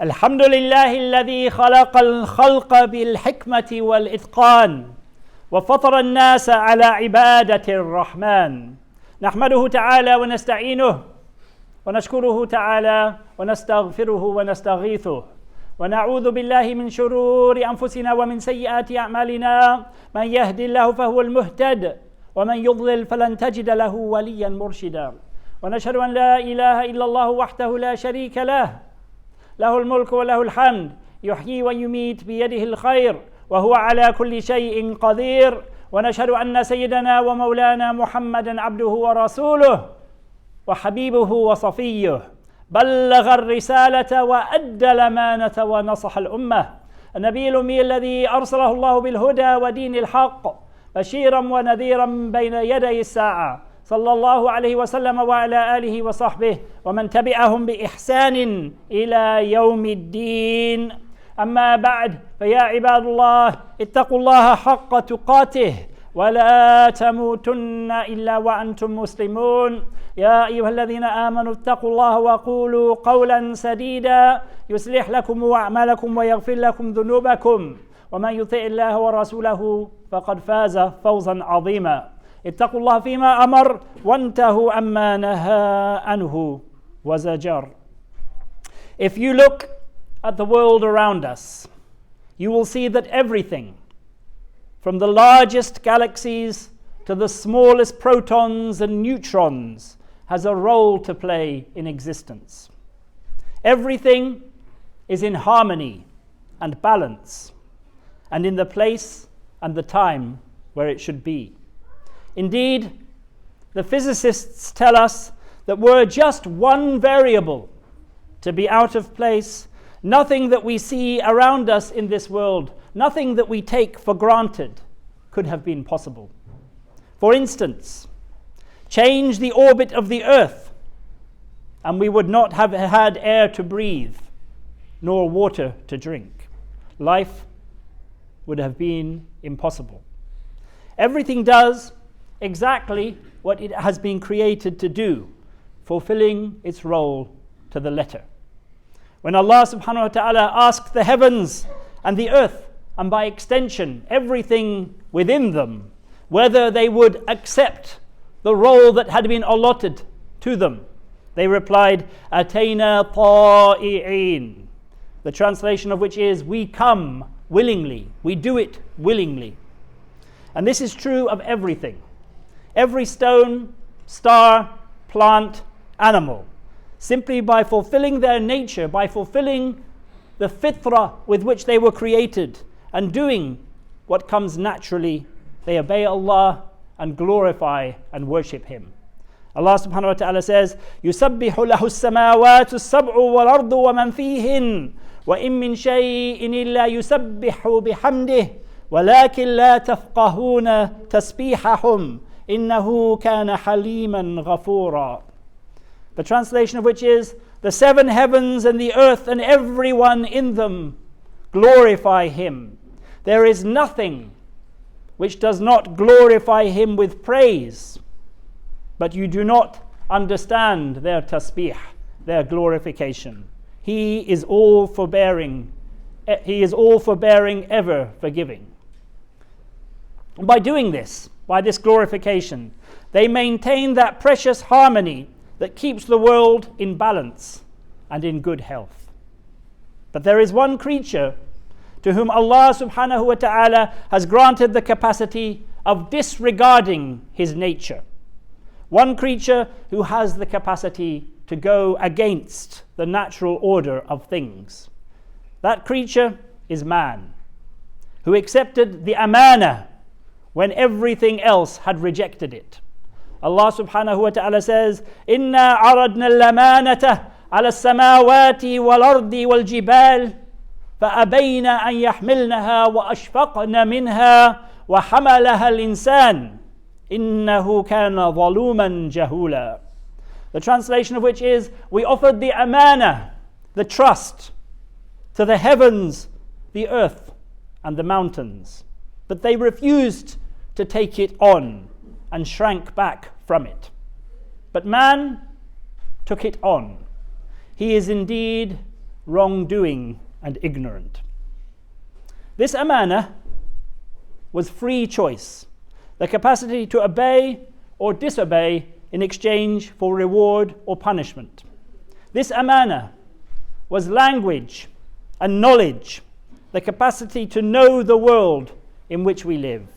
الحمد لله الذي خلق الخلق بالحكمة والإتقان وفطر الناس على عبادة الرحمن نحمده تعالى ونستعينه ونشكره تعالى ونستغفره ونستغيثه ونعوذ بالله من شرور أنفسنا ومن سيئات أعمالنا من يهد الله فهو المهتد ومن يضلل فلن تجد له وليا مرشدا ونشهد أن لا إله إلا الله وحده لا شريك له له الملك وله الحمد يحيي ويميت بيده الخير وهو على كل شيء قدير ونشهد أن سيدنا ومولانا محمدا عبده ورسوله وحبيبه وصفيه بلغ الرسالة وأدى الأمانة ونصح الأمة النبي الأمي الذي أرسله الله بالهدى ودين الحق بشيرا ونذيرا بين يدي الساعة صلى الله عليه وسلم وعلى آله وصحبه ومن تبعهم بإحسان إلى يوم الدين أما بعد فيا عباد الله اتقوا الله حق تقاته ولا تموتن إلا وأنتم مسلمون يا أيها الذين آمنوا اتقوا الله وقولوا قولا سديدا يصلح لكم أعمالكم ويغفر لكم ذنوبكم ومن يطع الله ورسوله فقد فاز فوزا عظيما اتقوا الله فيما أمر وانتهوا عما نهى عنه وزجر. If you look at the world around us, you will see that everything, from the largest galaxies to the smallest protons and neutrons, has a role to play in existence. Everything is in harmony and balance, and in the place and the time where it should be. Indeed, the physicists tell us that were just one variable to be out of place, nothing that we see around us in this world, nothing that we take for granted, could have been possible. For instance, change the orbit of the Earth, and we would not have had air to breathe, nor water to drink. Life would have been impossible. Everything does exactly what it has been created to do, fulfilling its role to the letter. When Allah subhanahu wa ta'ala asked the heavens and the earth, and by extension everything within them, whether they would accept the role that had been allotted to them, they replied, Atayna ta'i'in, the translation of which is, we come willingly, we do it willingly. And this is true of everything. Every stone, star, plant, animal, simply by fulfilling their nature, by fulfilling the fitrah with which they were created, and doing what comes naturally, they obey Allah and glorify and worship Him. Allah subhanahu wa ta'ala says, يُسَبِّحُ لَهُ السَّمَاوَاتُ السَّبْعُ وَالْأَرْضُ وَمَنْ فِيهِنْ وَإِن مِّن شَيْءٍ إِلَّا يُسَبِّحُ بِحَمْدِهِ وَلَكِنْ لَا تَفْقَهُونَ تَسْبِيحَهُمْ إِنَّهُ كَانَ حَلِيمًا غَفُورًا. The translation of which is, the seven heavens and the earth and everyone in them glorify Him. There is nothing which does not glorify Him with praise, but you do not understand their tasbih, their glorification. He is all forbearing. He is all forbearing, ever forgiving. And by doing this, by this glorification, they maintain that precious harmony that keeps the world in balance and in good health. But there is one creature to whom Allah subhanahu wa ta'ala has granted the capacity of disregarding His nature. One creature who has the capacity to go against the natural order of things. That creature is man, who accepted the amana when everything else had rejected it. Allah subhanahu wa ta'ala says, إِنَّا عَرَضْنَا الْأَمَانَةَ عَلَى السَّمَاوَاتِ وَالْأَرْضِ وَالْجِبَالِ فَأَبَيْنَ أَنْ يَحْمِلْنَهَا وَأَشْفَقْنَ مِنْهَا وَحَمَلَهَا الْإِنسَانُ إِنَّهُ كَانَ ظَلُومًا جَهُولًا. The translation of which is, we offered the amana, the trust, to the heavens, the earth, and the mountains, but they refused to take it on and shrank back from it. But man took it on. He is indeed wrongdoing, and ignorant. This amana was free choice, the capacity to obey or disobey in exchange for reward or punishment. This amana was language and knowledge, the capacity to know the world in which we live.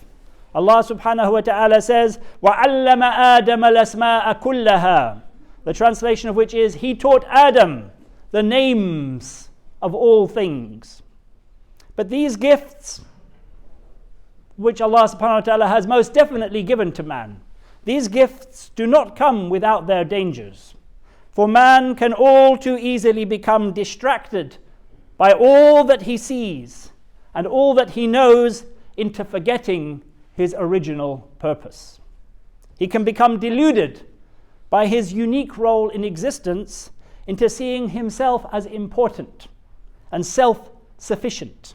Allah subhanahu wa ta'ala says, وَعَلَّمَ آدَمَ الْأَسْمَاءَ كُلَّهَا, the translation of which is, He taught Adam the names of all things. But these gifts, which Allah subhanahu wa ta'ala has most definitely given to man, these gifts do not come without their dangers. For man can all too easily become distracted by all that he sees and all that he knows into forgetting his original purpose. He can become deluded by his unique role in existence into seeing himself as important and self-sufficient,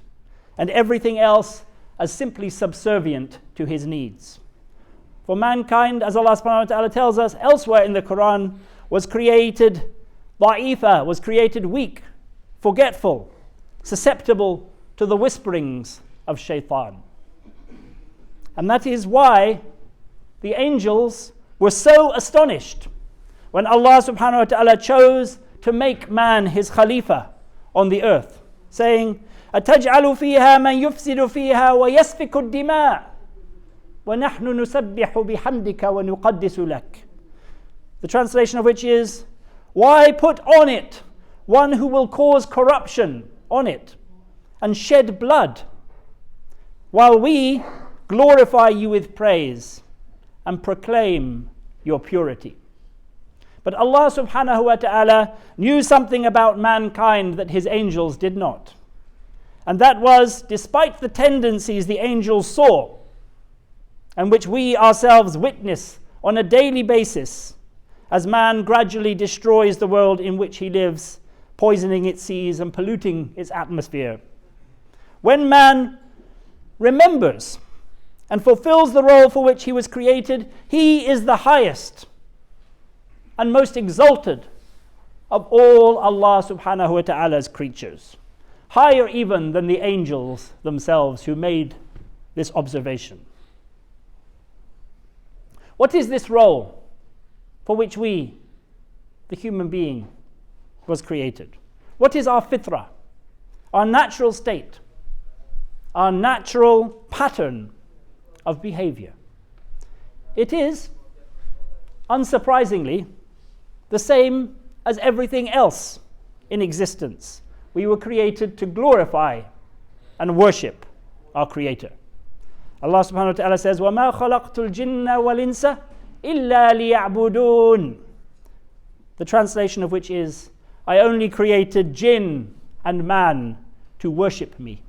and everything else as simply subservient to his needs. For mankind, as Allah subhanahu wa ta'ala tells us elsewhere in the Quran, was created da'ifa, was created weak, forgetful, susceptible to the whisperings of shaitan. And that is why the angels were so astonished when Allah subhanahu wa ta'ala chose to make man his khalifa on the earth, saying, أَتَجْعَلُ فِيهَا مَنْ يُفْسِدُ فِيهَا وَيَسْفِكُ الدِّمَاءَ وَنَحْنُ نُسَبِّحُ بِحَمْدِكَ وَنُقَدِّسُ لَكَ. The translation of which is, why put on it one who will cause corruption on it and shed blood, while we glorify you with praise and proclaim your purity. But Allah subhanahu wa ta'ala knew something about mankind that his angels did not. And that was, despite the tendencies the angels saw, and which we ourselves witness on a daily basis, as man gradually destroys the world in which he lives, poisoning its seas and polluting its atmosphere. When man remembers and fulfills the role for which he was created, he is the highest and most exalted of all Allah subhanahu wa ta'ala's creatures, higher even than the angels themselves who made this observation. What is this role for which we, the human being, was created? What is our fitrah, our natural state, our natural pattern of behavior? It is, unsurprisingly, the same as everything else in existence. We were created to glorify and worship our Creator. Allah subhanahu wa ta'ala says, وَمَا خَلَقْتُ الْجِنَّ وَالْإِنسَ إِلَّا لِيَعْبُدُونَ. The translation of which is, I only created jinn and man to worship me.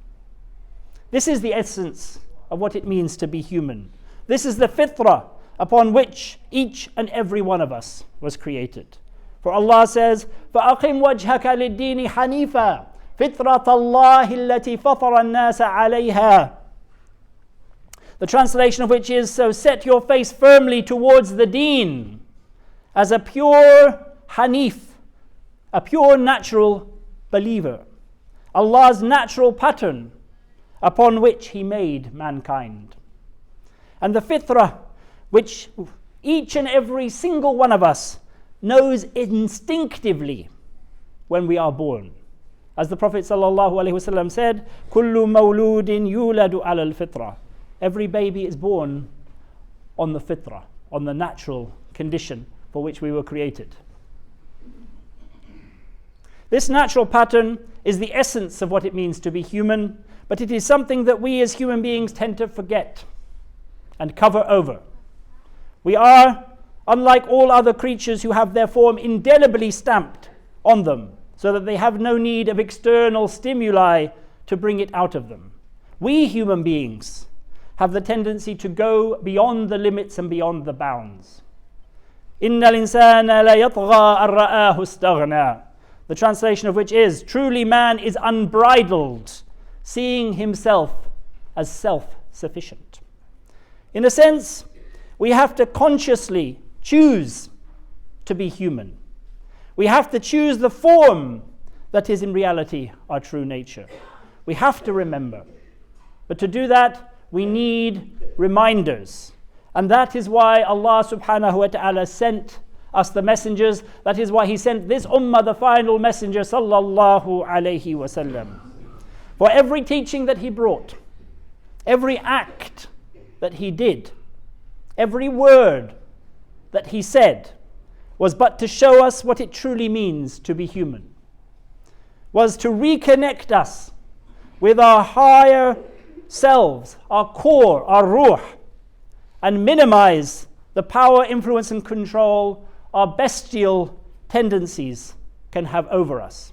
This is the essence of what it means to be human. This is the fitrah upon which each and every one of us was created. For Allah says, فَأَقِمْ وَجْهَكَ لِلدِّينِ حَنِيفًا فِطْرَةَ اللَّهِ الَّتِي فَطَرَ النَّاسَ عَلَيْهَا. The translation of which is, so set your face firmly towards the deen as a pure hanif, a pure natural believer, Allah's natural pattern upon which He made mankind. And the fitrah which each and every single one of us knows instinctively when we are born. As the Prophet ﷺ said, كُلُّ مَوْلُودٍ يُولَدُ عَلَى الْفِطْرَةِ. Every baby is born on the fitrah, on the natural condition for which we were created. This natural pattern is the essence of what it means to be human, but it is something that we as human beings tend to forget and cover over. We are, unlike all other creatures who have their form indelibly stamped on them, so that they have no need of external stimuli to bring it out of them. We human beings have the tendency to go beyond the limits and beyond the bounds. إِنَّ الْإِنسَانَ لَيَطْغَى أَن رَآهُ اسْتَغْنَى. The translation of which is, truly man is unbridled, seeing himself as self-sufficient. In a sense, we have to consciously choose to be human. We have to choose the form that is in reality our true nature. We have to remember. But to do that, we need reminders. And that is why Allah subhanahu wa ta'ala sent us the messengers. That is why He sent this ummah, the final messenger, sallallahu alayhi wasallam. For every teaching that He brought, every act that He did, every word that He said was but to show us what it truly means to be human, was to reconnect us with our higher selves, our core, our ruh, and minimize the power, influence, and control our bestial tendencies can have over us.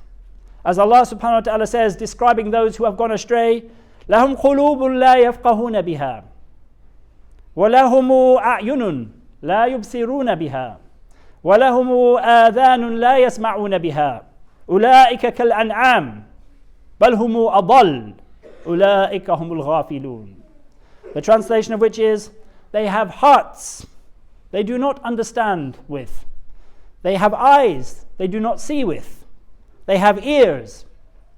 As Allah subhanahu wa ta'ala says, describing those who have gone astray, لَهُمْ قُلُوبٌ لَا يَفْقَهُونَ بِهَا وَلَهُمْ أَعْيُنٌ لَا يُبْصِرُونَ بِهَا وَلَهُمْ آذَانٌ لَا يَسْمَعُونَ بِهَا أُولَٰئِكَ كَالْأَنْعَامِ بَلْ هُمْ أَضَلُّ أُولَٰئِكَ هُمُ الْغَافِلُونَ. The translation of which is, they have hearts they do not understand with. They have eyes they do not see with. They have ears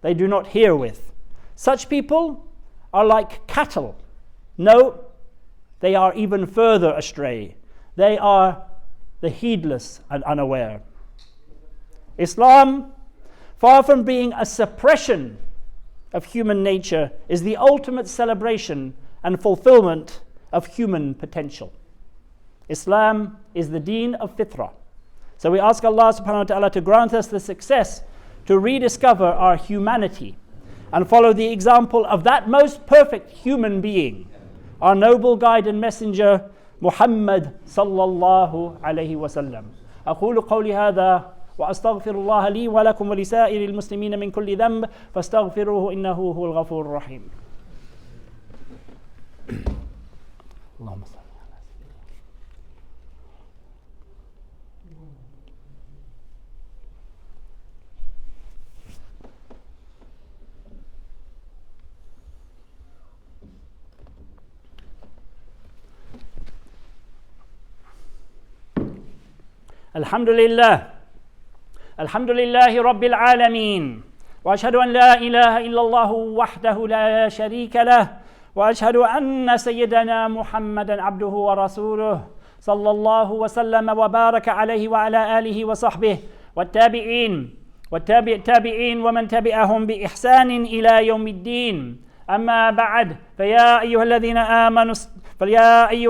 they do not hear with. Such people are like cattle. No, they are even further astray. They are the heedless and unaware. Islam, far from being a suppression of human nature, is the ultimate celebration and fulfillment of human potential. Islam is the deen of Fitrah. So we ask Allah subhanahu wa ta'ala to grant us the success to rediscover our humanity and follow the example of that most perfect human being, our noble guide and messenger, Muhammad sallallahu alayhi wa sallam. أقول قولي هذا وأستغفر الله لي ولكم ولسائر المسلمين من كل ذنب فاستغفروه إنه هو الغفور الرحيم. اللهم صل. الحمد لله رب العالمين وأشهد أن لا إله إلا الله وحده لا شريك له وأشهد أن سيدنا محمدا عبده ورسوله صلى الله وسلم وبارك عليه وعلى آله وصحبه والتابعين والتابعين ومن تبعهم بإحسان إلى يوم الدين. أما بعد فيا أيها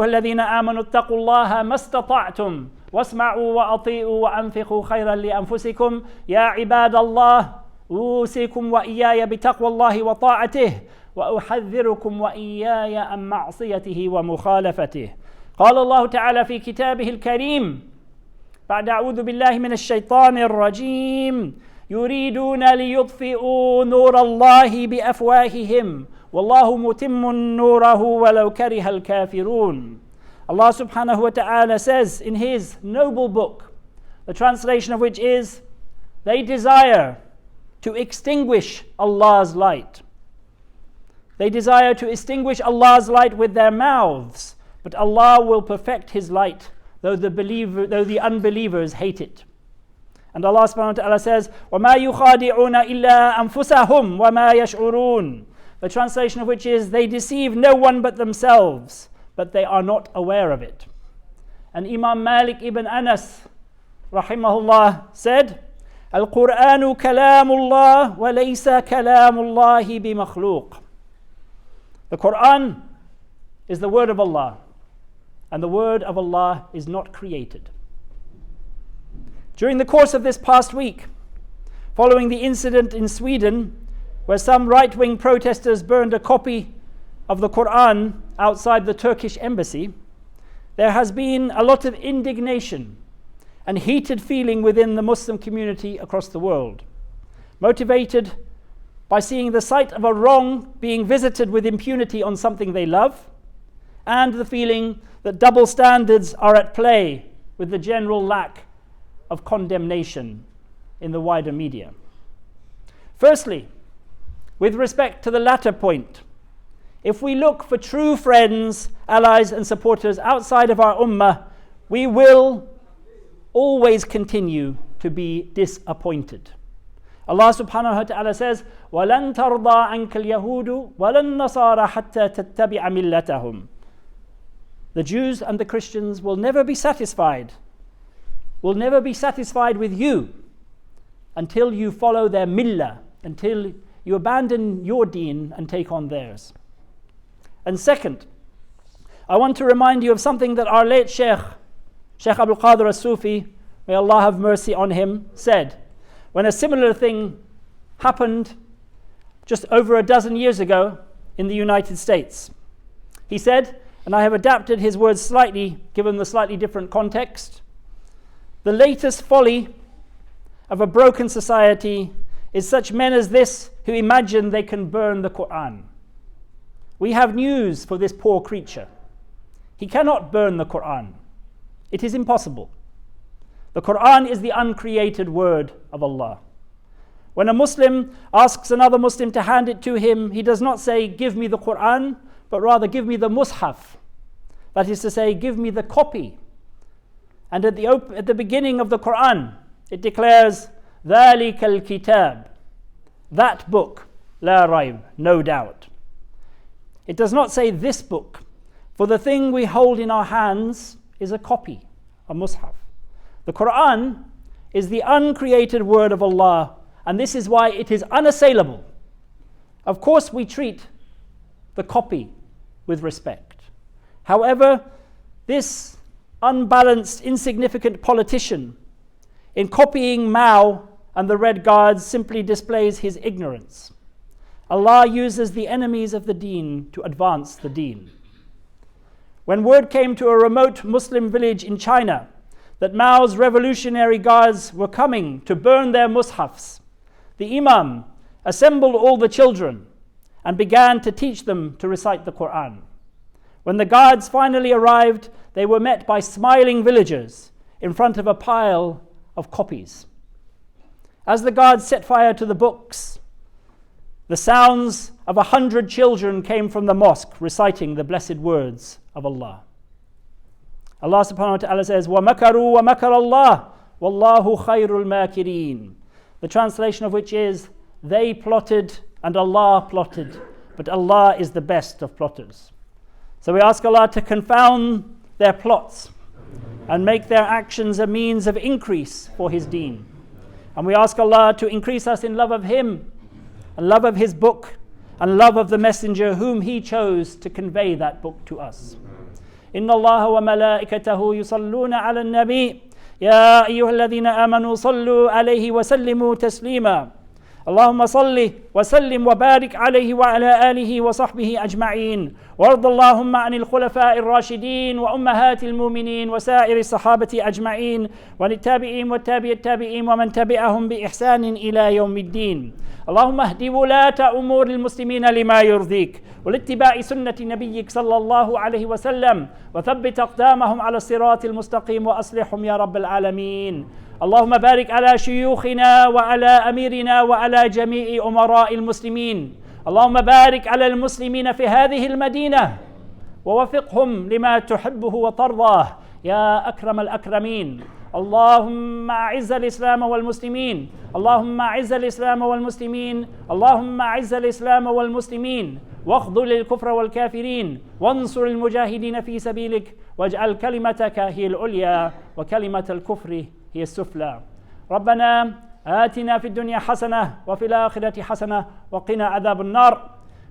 الذين آمنوا اتقوا الله ما استطعتم واسمعوا وأطيعوا وأنفقوا خيرا لأنفسكم. يا عباد الله أوصيكم وإياي بتقوى الله وطاعته وأحذركم وإياي عن معصيته ومخالفته. قال الله تعالى في كتابه الكريم بعد أعوذ بالله من الشيطان الرجيم يريدون ليطفئوا نور الله بأفواههم والله متم نوره ولو كره الكافرون. Allah subhanahu wa ta'ala says in His noble book, the translation of which is, they desire to extinguish Allah's light. They desire to extinguish Allah's light with their mouths, but Allah will perfect His light, though the unbelievers hate it. And Allah subhanahu wa ta'ala says, وَمَا يُخَادِعُونَ إِلَّا أَنفُسَهُمْ وَمَا يَشْعُرُونَ. The translation of which is, they deceive no one but themselves, but they are not aware of it. And Imam Malik ibn Anas rahimahullah said, Al-Qur'anu kalamullah wa laysa kalamullahi bimakhluq. The Quran is the word of Allah, and the word of Allah is not created. During the course of this past week, following the incident in Sweden where some right-wing protesters burned a copy of the Quran outside the Turkish embassy, there has been a lot of indignation and heated feeling within the Muslim community across the world, motivated by seeing the sight of a wrong being visited with impunity on something they love, and the feeling that double standards are at play with the general lack of condemnation in the wider media. Firstly, with respect to the latter point, if we look for true friends, allies and supporters outside of our ummah, we will always continue to be disappointed. Allah subhanahu wa ta'ala says, وَلَن تَرْضَى عَنْكَ الْيَهُودُ وَلَن نَّصَارَى حَتَّى تَتَّبِعَ مِلَّتَهُمْ. The Jews and the Christians will never be satisfied with you until you follow their millah, until you abandon your deen and take on theirs. And second, I want to remind you of something that our late Shaykh Abdul Qadir as-Sufi, may Allah have mercy on him, said when a similar thing happened just over a dozen years ago in the United States. He said, and I have adapted his words slightly given the slightly different context, the latest folly of a broken society is such men as this who imagine they can burn the Quran. We have news for this poor creature. He cannot burn the Quran. It is impossible. The Quran is the uncreated word of Allah. When a Muslim asks another Muslim to hand it to him, he does not say, give me the Quran, but rather give me the mushaf. That is to say, give me the copy. And at the beginning of the Quran, it declares, ذَلِكَ الْكِتَابِ, that book, لَا رَيْبَ, no doubt. It does not say this book, for the thing we hold in our hands is a copy, a mushaf. The Quran is the uncreated word of Allah, and this is why it is unassailable. Of course, we treat the copy with respect. However, this unbalanced, insignificant politician, in copying Mao and the Red Guards, simply displays his ignorance. Allah uses the enemies of the deen to advance the deen. When word came to a remote Muslim village in China that Mao's revolutionary guards were coming to burn their mushafs, the Imam assembled all the children and began to teach them to recite the Quran. When the guards finally arrived, they were met by smiling villagers in front of a pile of copies. As the guards set fire to the books, the sounds of 100 children came from the mosque reciting the blessed words of Allah. Allah subhanahu wa ta'ala says, وَمَكَرُوا وَمَكَرَ اللَّهُ وَاللَّهُ خَيْرُ الْمَاكِرِينَ. The translation of which is, they plotted and Allah plotted, but Allah is the best of plotters. So we ask Allah to confound their plots and make their actions a means of increase for His deen. And we ask Allah to increase us in love of Him, and love of His book, and love of the messenger whom He chose to convey that book to us. إن الله وملائكته يصلون على النبي يا أيها الذين آمنوا صلوا عليه وسلموا تسليما اللهم صل وسلم وبارك عليه وعلى آله وصحبه أجمعين وارض اللهم عن الخلفاء الراشدين وأمهات المؤمنين وسائر الصحابة أجمعين وعن التابعين والتابع التابعين ومن تبعهم بإحسان إلى يوم الدين. اللهم اهد ولاة أمور المسلمين لما يرضيك ولاتباع سنة نبيك صلى الله عليه وسلم وثبت أقدامهم على الصراط المستقيم وأصلحهم يا رب العالمين. اللهم بارك على شيوخنا وعلى أميرنا وعلى جميع أمراء المسلمين. اللهم بارك على المسلمين في هذه المدينة ووفقهم لما تحبه وترضاه يا أكرم الأكرمين. اللهم أعز الإسلام والمسلمين. اللهم أعز الإسلام والمسلمين. اللهم أعز الإسلام والمسلمين واخذل الكفر والكافرين وانصر المجاهدين في سبيلك واجعل كلمتك هي العليا وكلمة الكفر هي السفلى. ربنا آتنا في الدنيا حسنة وفي الآخرة حسنة وقنا عذاب النار.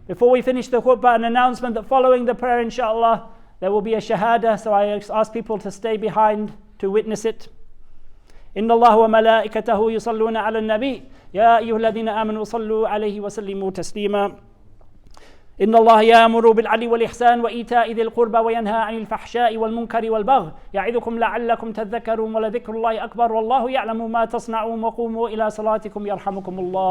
Before we finish the khutbah, an announcement that following the prayer, inshallah, there will be a shahada, so I ask people to stay behind to witness it. إن الله وملائكته يصلون على النبي يا أيها الذين آمنوا صلوا عليه وسلموا تسليما. إن الله يأمر بالعدل والإحسان وإيتاء ذي القربى وينهى عن الفحشاء والمنكر والبغي يعظكم لعلكم تذكرون ولذكر الله أكبر والله يعلم ما تصنعون وقوموا إلى صلاتكم يرحمكم الله.